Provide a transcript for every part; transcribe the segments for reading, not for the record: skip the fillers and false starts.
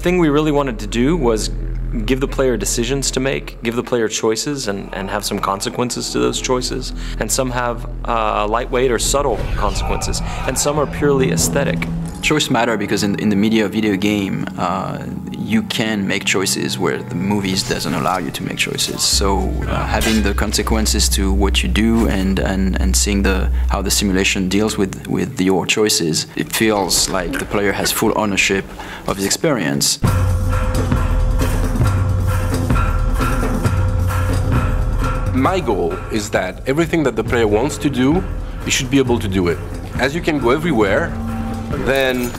thing we really wanted to do was give the player decisions to make, give the player choices and have some consequences to those choices. And some have lightweight or subtle consequences, and some are purely aesthetic. Choice matter because in the media video game, you can make choices where the movies doesn't allow you to make choices. So having the consequences to what you do and seeing how the simulation deals with your choices, it feels like the player has full ownership of his experience. My goal is that everything that the player wants to do, he should be able to do it. As you can go everywhere, then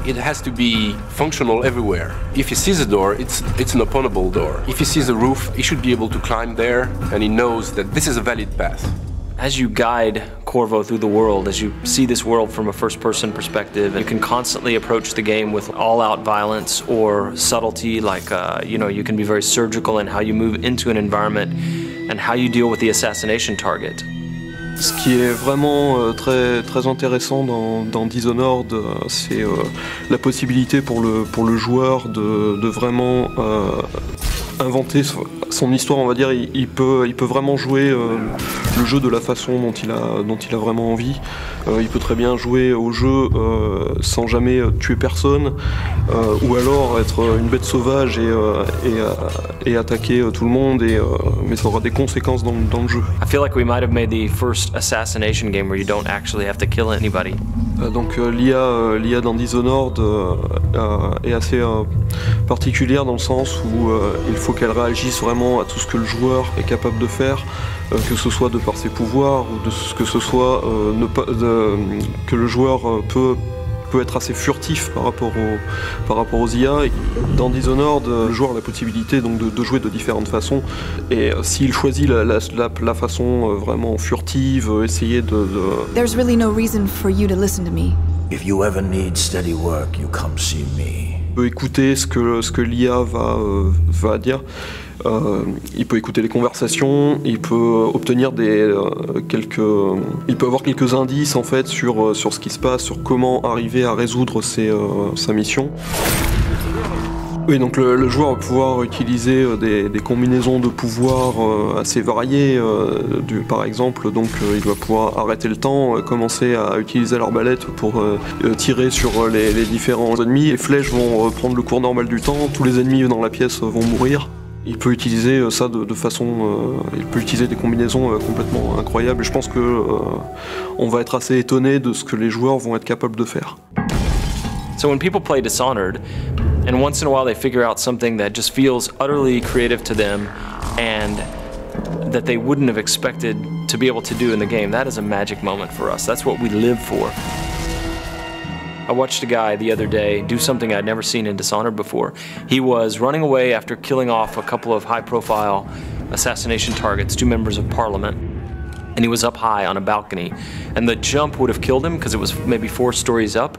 it has to be functional everywhere. If he sees a door, it's an openable door. If he sees a roof, he should be able to climb there, and he knows that this is a valid path. As you guide Corvo through the world, as you see this world from a first-person perspective, you can constantly approach the game with all-out violence or subtlety, like you can be very surgical in how you move into an environment and how you deal with the assassination target. Ce qui est vraiment très intéressant dans Dishonored, c'est la possibilité pour le joueur de vraiment inventer son histoire, on va dire. Il peut vraiment jouer le jeu de la façon dont il a vraiment envie. Il peut très bien jouer au jeu sans jamais tuer personne, ou alors être une bête sauvage et attaquer tout le monde, mais ça aura des conséquences dans le jeu. I feel like we might have made the first assassination game where you don't actually have to kill anybody. Donc l'IA dans Dishonored est assez particulière dans le sens où il faut qu'elle réagisse vraiment à tout ce que le joueur est capable de faire, que ce soit de par ses pouvoirs ou de ce que ce soit que le joueur peut être assez furtif par rapport aux IA. Dans Dishonored, le joueur a la possibilité donc de jouer de différentes façons, et s'il choisit la façon vraiment furtive, essayer de... There's really no reason for you to listen to me. If you ever need steady work, you come see me. Il peut écouter ce que l'IA va dire. Il peut écouter les conversations, il peut obtenir il peut avoir quelques indices en fait sur ce qui se passe, sur comment arriver à résoudre sa mission. Oui, donc le joueur va pouvoir utiliser des combinaisons de pouvoirs assez variées. Par exemple, donc il va pouvoir arrêter le temps, commencer à utiliser l'arbalète pour tirer sur les différents ennemis. Les flèches vont prendre le cours normal du temps, tous les ennemis dans la pièce vont mourir. Il peut utiliser ça de façon... il peut utiliser des combinaisons complètement incroyables. Et je pense que on va être assez étonné de ce que les joueurs vont être capables de faire. So when people play Dishonored, and once in a while they figure out something that just feels utterly creative to them and that they wouldn't have expected to be able to do in the game, that is a magic moment for us. That's what we live for. I watched a guy the other day do something I'd never seen in Dishonored before. He was running away after killing off a couple of high-profile assassination targets, 2 members of parliament, and he was up high on a balcony. And the jump would have killed him because it was maybe 4 stories up,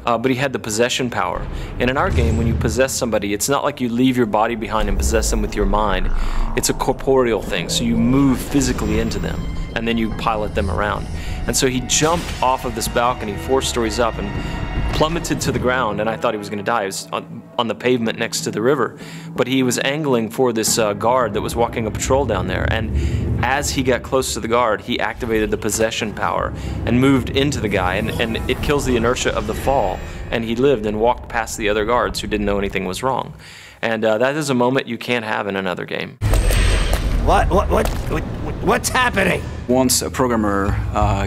but he had the possession power. And in our game, when you possess somebody, it's not like you leave your body behind and possess them with your mind. It's a corporeal thing, so you move physically into them, and then you pilot them around. And so he jumped off of this balcony 4 stories up and plummeted to the ground, and I thought he was going to die. He was on the pavement next to the river, but he was angling for this guard that was walking a patrol down there, and as he got close to the guard, he activated the possession power and moved into the guy, and it kills the inertia of the fall, and he lived and walked past the other guards who didn't know anything was wrong. And that is a moment you can't have in another game. What's happening? Once a programmer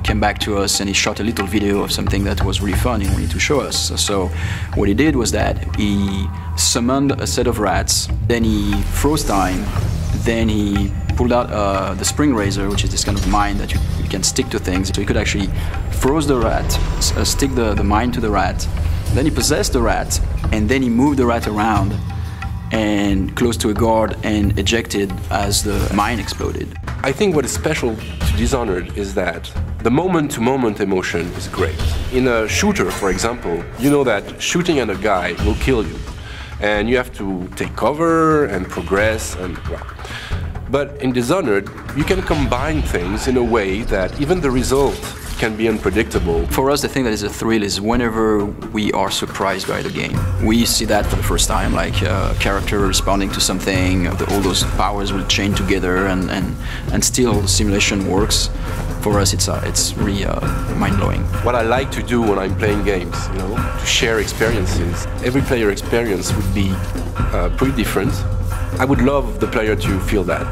came back to us and he shot a little video of something that was really fun and wanted to show us. So what he did was that he summoned a set of rats, then he froze time, then he pulled out the spring razor, which is this kind of mine that you can stick to things. So he could actually froze the rat, stick the mine to the rat, then he possessed the rat, and then he moved the rat around and close to a guard and ejected as the mine exploded. I think what is special to Dishonored is that the moment-to-moment emotion is great. In a shooter, for example, you know that shooting at a guy will kill you, and you have to take cover and progress and well. But in Dishonored, you can combine things in a way that even the result can be unpredictable. For us, the thing that is a thrill is whenever we are surprised by the game. We see that for the first time, like a character responding to something, all those powers will chain together, and still the simulation works. For us, it's really mind-blowing. What I like to do when I'm playing games, to share experiences. Every player experience would be pretty different. I would love the player to feel that.